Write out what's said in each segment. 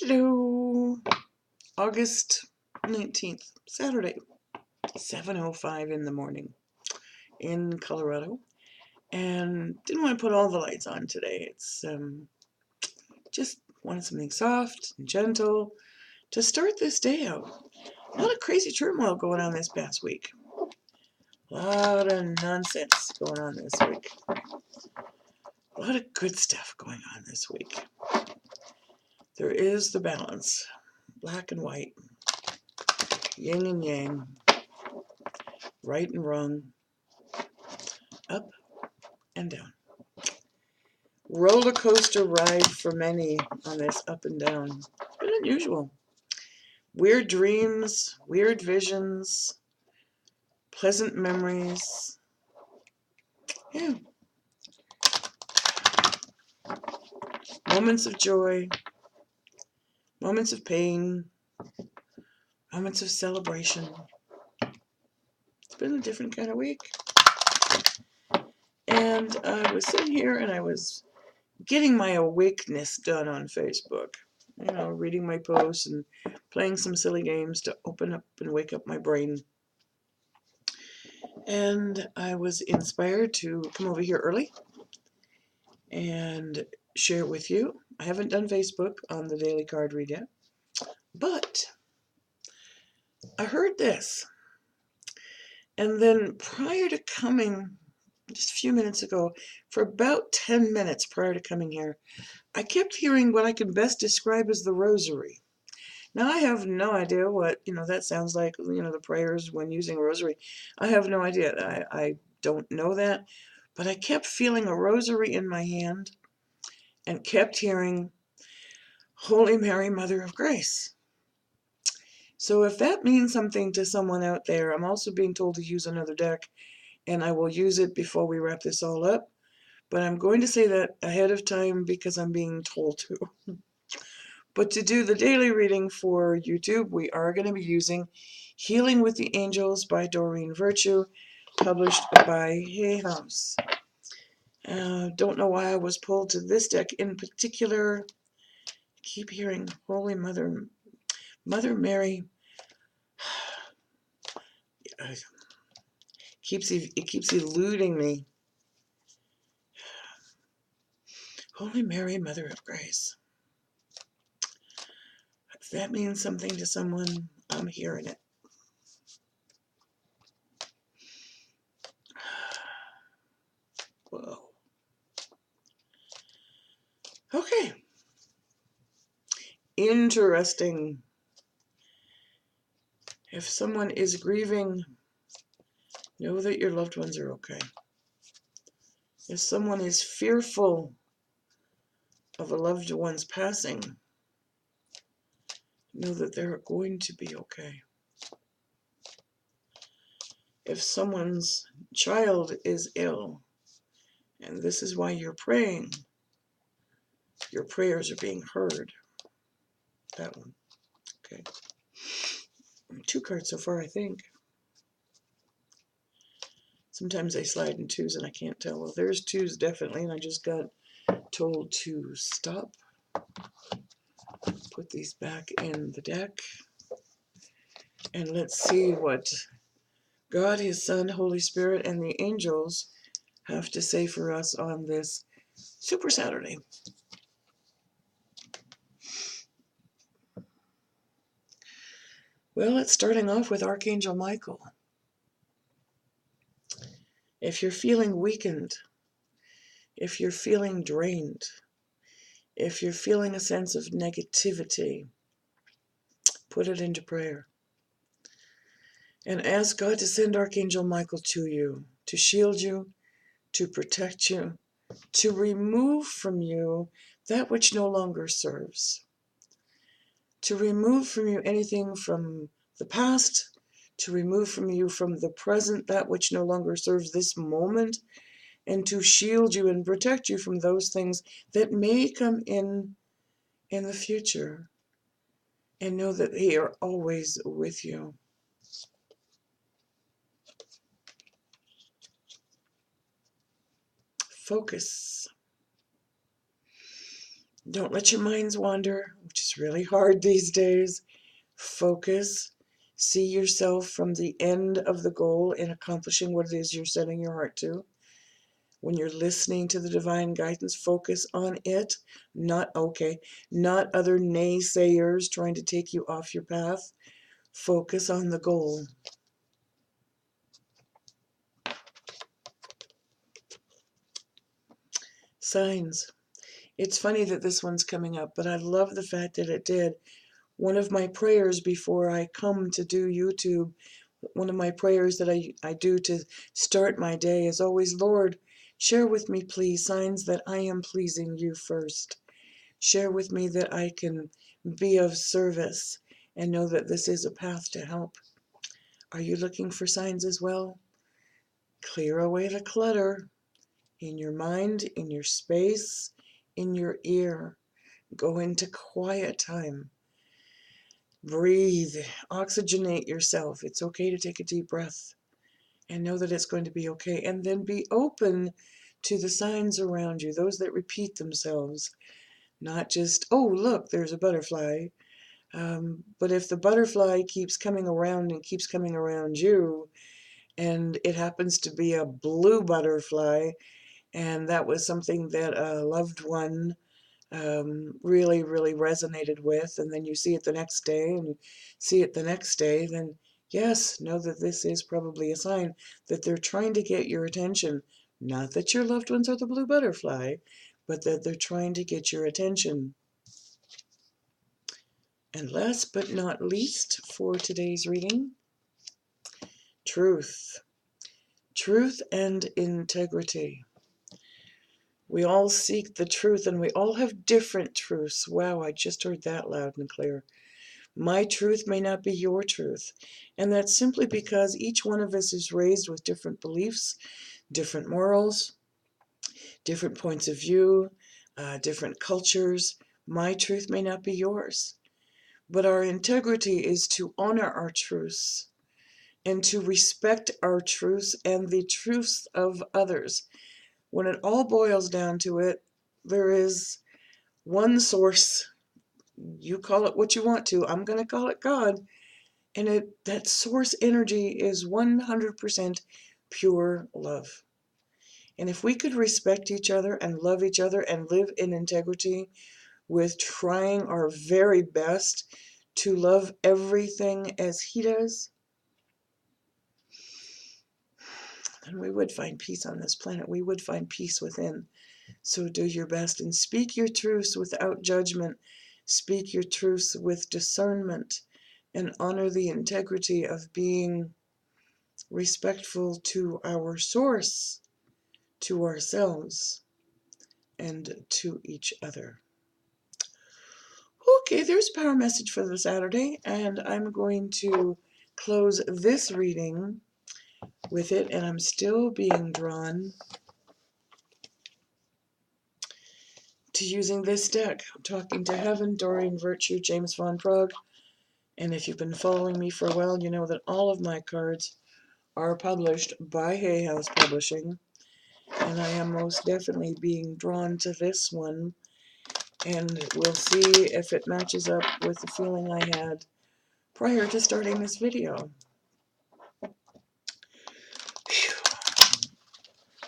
Hello, August 19th, Saturday, 7:05 in the morning in Colorado. And didn't want to put all the lights on today. It's just wanted something soft and gentle to start this day out. A lot of crazy turmoil going on this past week. A lot of nonsense going on this week. A lot of good stuff going on this week. There is the balance, black and white, yin and yang, right and wrong, up and down. Roller coaster ride for many on this up and down. It's been unusual. Weird dreams, weird visions, pleasant memories. Yeah. Moments of joy, moments of pain, moments of celebration. It's been a different kind of week. And I was sitting here and I was getting my awakeness done on Facebook. You know, reading my posts and playing some silly games to open up and wake up my brain. And I was inspired to come over here early and share it with you. I haven't done Facebook on the daily card read yet, but I heard this. And then prior to coming, just a few minutes ago, for about 10 minutes prior to coming here, I kept hearing what I can best describe as the rosary. Now, I have no idea what, that sounds like, the prayers when using a rosary. I have no idea. I don't know that. But I kept feeling a rosary in my hand and kept hearing, Holy Mary, Mother of Grace. So if that means something to someone out there, I'm also being told to use another deck, and I will use it before we wrap this all up. But I'm going to say that ahead of time because I'm being told to. But to do the daily reading for YouTube, we are going to be using Healing with the Angels by Doreen Virtue, published by Hay House. Don't know why I was pulled to this deck in particular. I keep hearing Holy Mother Mary. It keeps eluding me. Holy Mary, Mother of Grace. If that means something to someone, I'm hearing it. Whoa. Okay. Interesting. If someone is grieving, know that your loved ones are okay. If someone is fearful of a loved one's passing, know that they're going to be okay. If someone's child is ill, and this is why you're praying, your prayers are being heard. That one. Okay. 2 cards so far, I think. Sometimes they slide in 2s and I can't tell. Well, there's 2s definitely, and I just got told to stop. Put these back in the deck. And let's see what God, His Son, Holy Spirit, and the angels have to say for us on this Super Saturday. Well, it's starting off with Archangel Michael. If you're feeling weakened, if you're feeling drained, if you're feeling a sense of negativity, put it into prayer. And ask God to send Archangel Michael to you, to shield you, to protect you, to remove from you that which no longer serves. To remove from you anything from the past, to remove from you from the present that which no longer serves this moment, and to shield you and protect you from those things that may come in the future. And know that they are always with you. Focus. Don't let your minds wander, which is really hard these days. Focus. See yourself from the end of the goal in accomplishing what it is you're setting your heart to. When you're listening to the divine guidance, focus on it, not other naysayers trying to take you off your path. Focus on the goal. Signs. It's funny that this one's coming up, but I love the fact that it did. One of my prayers before I come to do YouTube, one of my prayers that I do to start my day is always, Lord, share with me, please, signs that I am pleasing you first. Share with me that I can be of service and know that this is a path to help. Are you looking for signs as well? Clear away the clutter in your mind, in your space, in your ear. Go into quiet time. Breathe. Oxygenate yourself. It's okay to take a deep breath and know that it's going to be okay. And then be open to the signs around you, those that repeat themselves. Not just, oh, look, there's a butterfly. But if the butterfly keeps coming around and keeps coming around you, and it happens to be a blue butterfly, and that was something that a loved one really, really resonated with, and then you see it the next day, and you see it the next day, then yes, know that this is probably a sign that they're trying to get your attention. Not that your loved ones are the blue butterfly, but that they're trying to get your attention. And last but not least for today's reading, truth. Truth and integrity. We all seek the truth, and we all have different truths. Wow, I just heard that loud and clear. My truth may not be your truth, and that's simply because each one of us is raised with different beliefs, different morals, different points of view, different cultures. My truth may not be yours, but our integrity is to honor our truths and to respect our truths and the truths of others. When it all boils down to it, there is one source. You call it what you want to. I'm going to call it God. And that source energy is 100% pure love. And if we could respect each other and love each other and live in integrity with trying our very best to love everything as He does, then we would find peace on this planet. We would find peace within. So do your best and speak your truths without judgment. Speak your truths with discernment and honor the integrity of being respectful to our source, to ourselves, and to each other. Okay, there's a power message for the Saturday, and I'm going to close this reading with it, and I'm still being drawn to using this deck. I'm talking to Heaven, Doreen Virtue, James Von Prague, and if you've been following me for a while, you know that all of my cards are published by Hay House Publishing, and I am most definitely being drawn to this one, and we'll see if it matches up with the feeling I had prior to starting this video. Whew.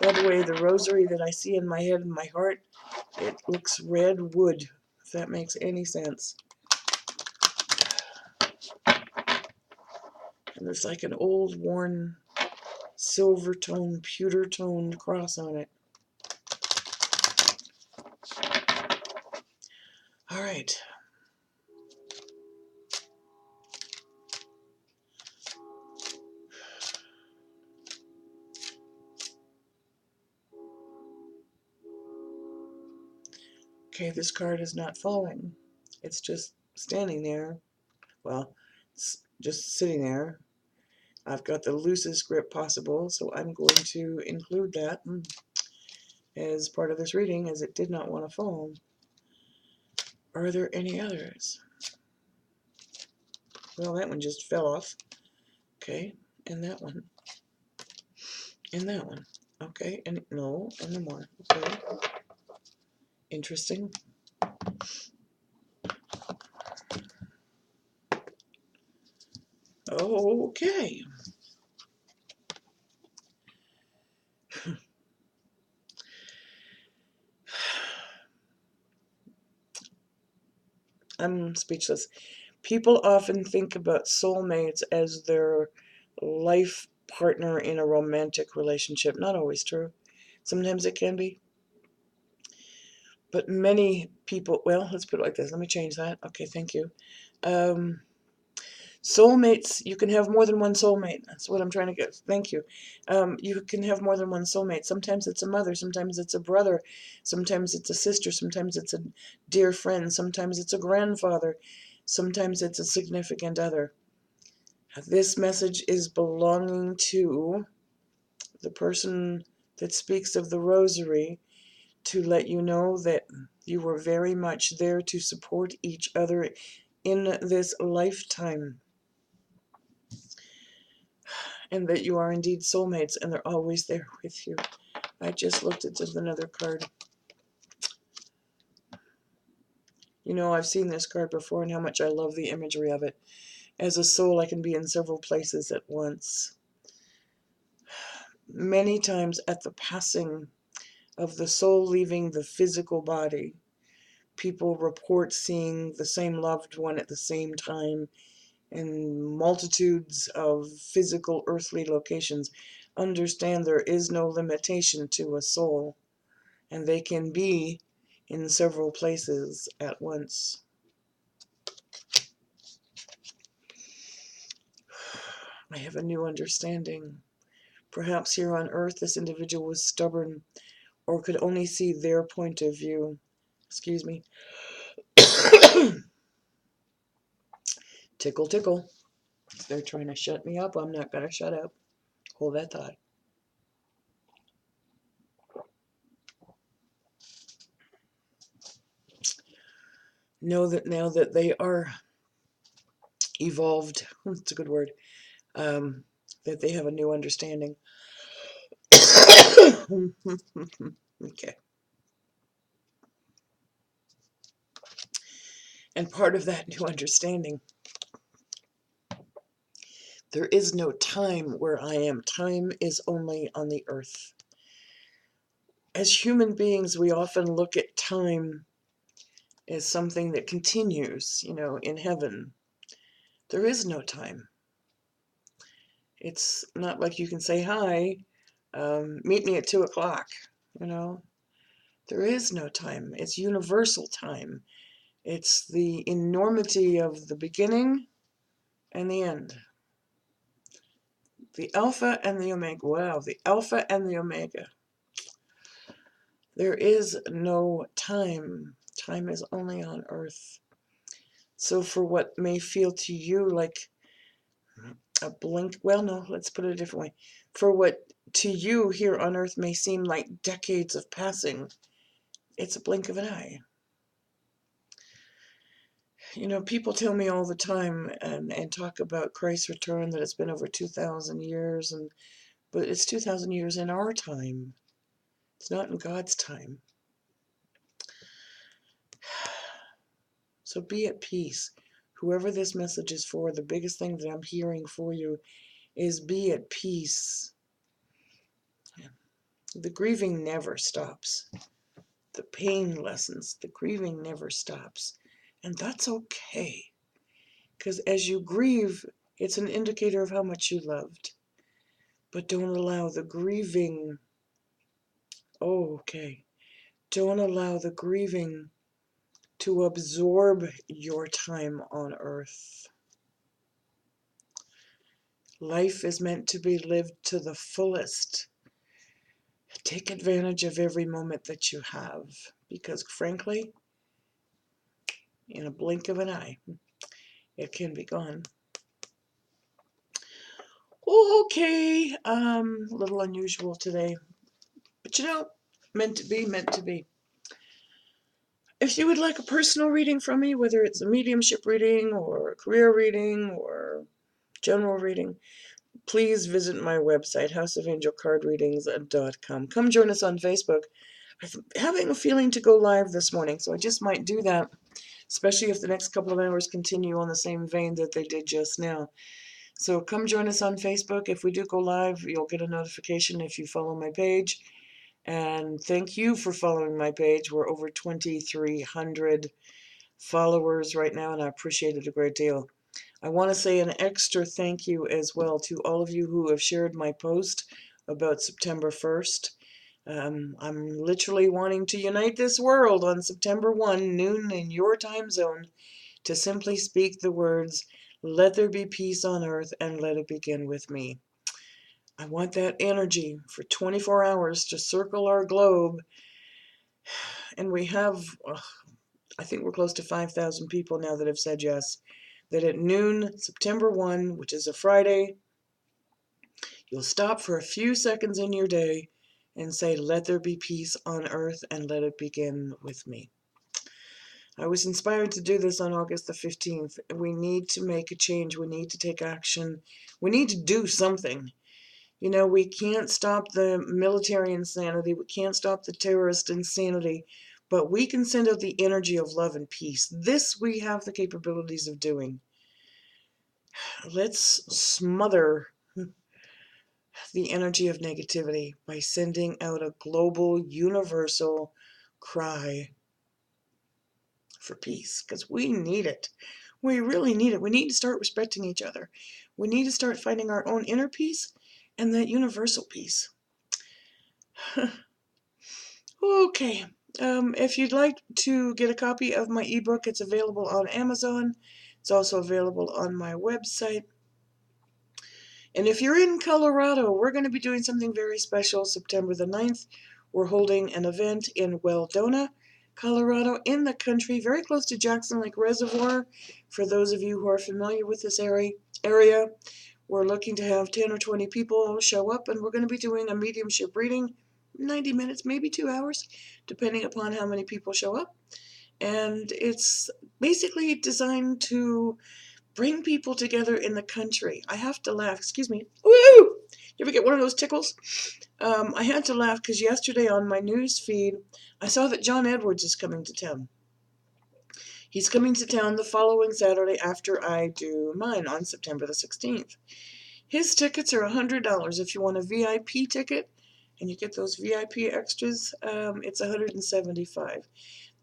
By the way, the rosary that I see in my head and my heart, it looks red wood, if that makes any sense. And there's like an old worn silver toned, pewter toned cross on it. All right. Okay, this card is not falling. It's just standing there. Well, it's just sitting there. I've got the loosest grip possible, so I'm going to include that as part of this reading, as it did not want to fall. Are there any others? Well, that one just fell off. Okay, and that one. And that one. Okay, and no, and no more. Okay. Interesting. Okay. I'm speechless. People often think about soulmates as their life partner in a romantic relationship. Not always true. Sometimes it can be. But many people, well, let's put it like this. Let me change that. Okay, thank you. Um, Soulmates, you can have more than one soulmate. That's what I'm trying to get. Thank you. You can have more than one soulmate. Sometimes it's a mother, sometimes it's a brother, sometimes it's a sister, sometimes it's a dear friend, sometimes it's a grandfather, sometimes it's a significant other. This message is belonging to the person that speaks of the rosary to let you know that you were very much there to support each other in this lifetime, and that you are indeed soulmates and they're always there with you. I just looked at another card. You know, I've seen this card before and how much I love the imagery of it. As a soul, I can be in several places at once. Many times at the passing of the soul leaving the physical body, people report seeing the same loved one at the same time in multitudes of physical earthly locations. Understand there is no limitation to a soul, and they can be in several places at once. I have a new understanding. Perhaps here on earth this individual was stubborn or could only see their point of view. Excuse me. Tickle, tickle. They're trying to shut me up. I'm not going to shut up. Hold that thought. Know that now that they are evolved, it's a good word, that they have a new understanding. Okay. And part of that new understanding, there is no time where I am. Time is only on the earth. As human beings, we often look at time as something that continues, you know, in heaven. There is no time. It's not like you can say, hi, meet me at 2 o'clock, you know. There is no time. It's universal time. It's the enormity of the beginning and the end. The Alpha and the Omega. Wow, the Alpha and the Omega. There is no time. Time is only on earth. So for what may feel to you like a blink, well, no, let's put it a different way. For what to you here on earth may seem like decades of passing, it's a blink of an eye. You know, people tell me all the time and talk about Christ's return, that it's been over 2,000 years, but it's 2,000 years in our time. It's not in God's time. So be at peace. Whoever this message is for, the biggest thing that I'm hearing for you is be at peace. The grieving never stops. The pain lessens. The grieving never stops. And that's okay. Because as you grieve, it's an indicator of how much you loved. But don't allow the grieving, don't allow the grieving to absorb your time on earth. Life is meant to be lived to the fullest. Take advantage of every moment that you have, because frankly, in a blink of an eye, it can be gone. Okay, a little unusual today, but you know, meant to be, meant to be. If you would like a personal reading from me, whether it's a mediumship reading or a career reading or general reading, please visit my website, houseofangelcardreadings.com. Come join us on Facebook, I'm having a feeling to go live this morning, so I just might do that, especially if the next couple of hours continue on the same vein that they did just now. So come join us on Facebook. If we do go live, you'll get a notification if you follow my page. And thank you for following my page. We're over 2,300 followers right now, and I appreciate it a great deal. I want to say an extra thank you as well to all of you who have shared my post about September 1st. I'm literally wanting to unite this world on September 1, noon in your time zone, to simply speak the words, "Let there be peace on earth and let it begin with me." I want that energy for 24 hours to circle our globe, and we have, I think we're close to 5,000 people now that have said yes, that at noon, September 1, which is a Friday, you'll stop for a few seconds in your day and say, "Let there be peace on earth and let it begin with me." I was inspired to do this on August the 15th. We need to make a change. We need to take action. We need to do something. You know, we can't stop the military insanity. We can't stop the terrorist insanity. But we can send out the energy of love and peace. This we have the capabilities of doing. Let's smother the energy of negativity by sending out a global, universal cry for peace, because we need it. We really need it. We need to start respecting each other. We need to start finding our own inner peace and that universal peace. Okay. If you'd like to get a copy of my ebook, it's available on Amazon. It's also available on my website. And if you're in Colorado, we're going to be doing something very special September the 9th. We're holding an event in Weldona, Colorado, in the country, very close to Jackson Lake Reservoir. For those of you who are familiar with this area, we're looking to have 10 or 20 people show up, and we're going to be doing a mediumship reading, 90 minutes, maybe 2 hours, depending upon how many people show up. And it's basically designed to bring people together in the country. I have to laugh. Excuse me. Woo! You ever get one of those tickles? I had to laugh because yesterday on my news feed, I saw that John Edwards is coming to town. He's coming to town the following Saturday after I do mine on September the 16th. His tickets are $100. If you want a VIP ticket and you get those VIP extras, it's $175.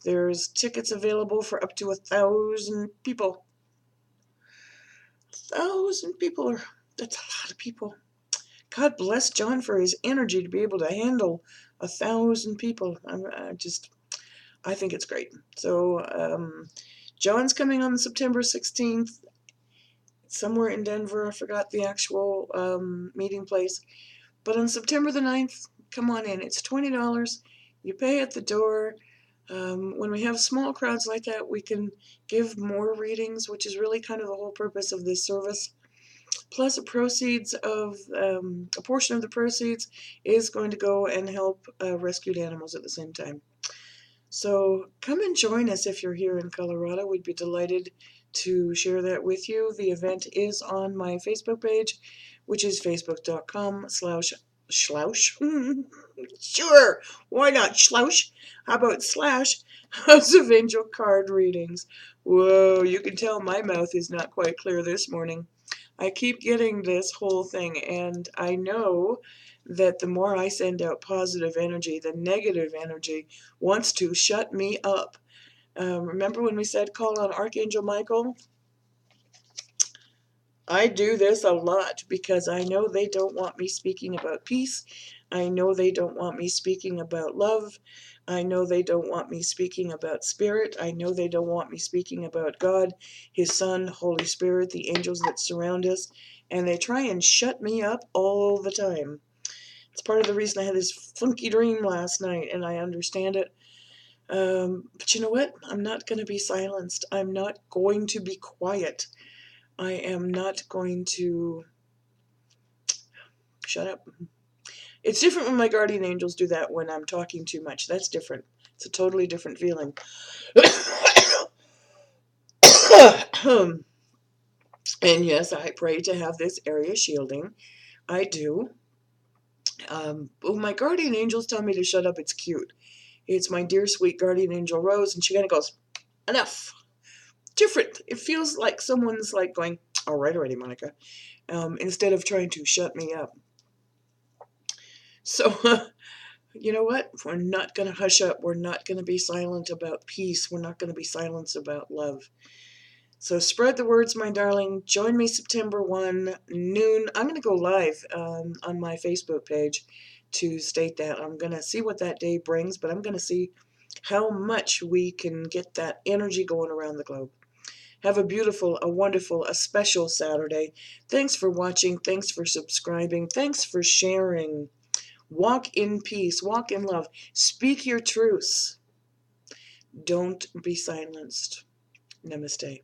There's tickets available for up to 1,000 people. 1,000 people that's a lot of people. God bless John for his energy to be able to handle 1,000 people. I think it's great. So John's coming on September 16th, somewhere in Denver. I forgot the actual meeting place. But on September the 9th, come on in. It's $20. You pay at the door. When we have small crowds like that, we can give more readings, which is really kind of the whole purpose of this service. Plus, a portion of the proceeds is going to go and help rescued animals at the same time. So come and join us if you're here in Colorado. We'd be delighted to share that with you. The event is on my Facebook page, which is facebook.com/Schloush. Sure, why not Schloush? How about / House of Angel card readings? Whoa, you can tell my mouth is not quite clear this morning. I keep getting this whole thing, and I know that the more I send out positive energy, the negative energy wants to shut me up. Remember when we said call on Archangel Michael? I do this a lot because I know they don't want me speaking about peace. I know they don't want me speaking about love. I know they don't want me speaking about spirit. I know they don't want me speaking about God, His Son, Holy Spirit, the angels that surround us. And they try and shut me up all the time. It's part of the reason I had this funky dream last night, and I understand it. But you know what? I'm not going to be silenced. I'm not going to be quiet. I am not going to shut up. It's different when my guardian angels do that when I'm talking too much. That's different. It's a totally different feeling. And yes, I pray to have this area shielding. I do. When my guardian angels tell me to shut up, it's cute. It's my dear sweet guardian angel Rose, and she kind of goes, enough. Different. It feels like someone's like going, all right already, Monica, instead of trying to shut me up. So, you know what? We're not going to hush up. We're not going to be silent about peace. We're not going to be silent about love. So spread the words, my darling. Join me September 1, noon. I'm going to go live on my Facebook page to state that. I'm going to see what that day brings, but I'm going to see how much we can get that energy going around the globe. Have a beautiful, a wonderful, a special Saturday. Thanks for watching. Thanks for subscribing. Thanks for sharing. Walk in peace. Walk in love. Speak your truths. Don't be silenced. Namaste.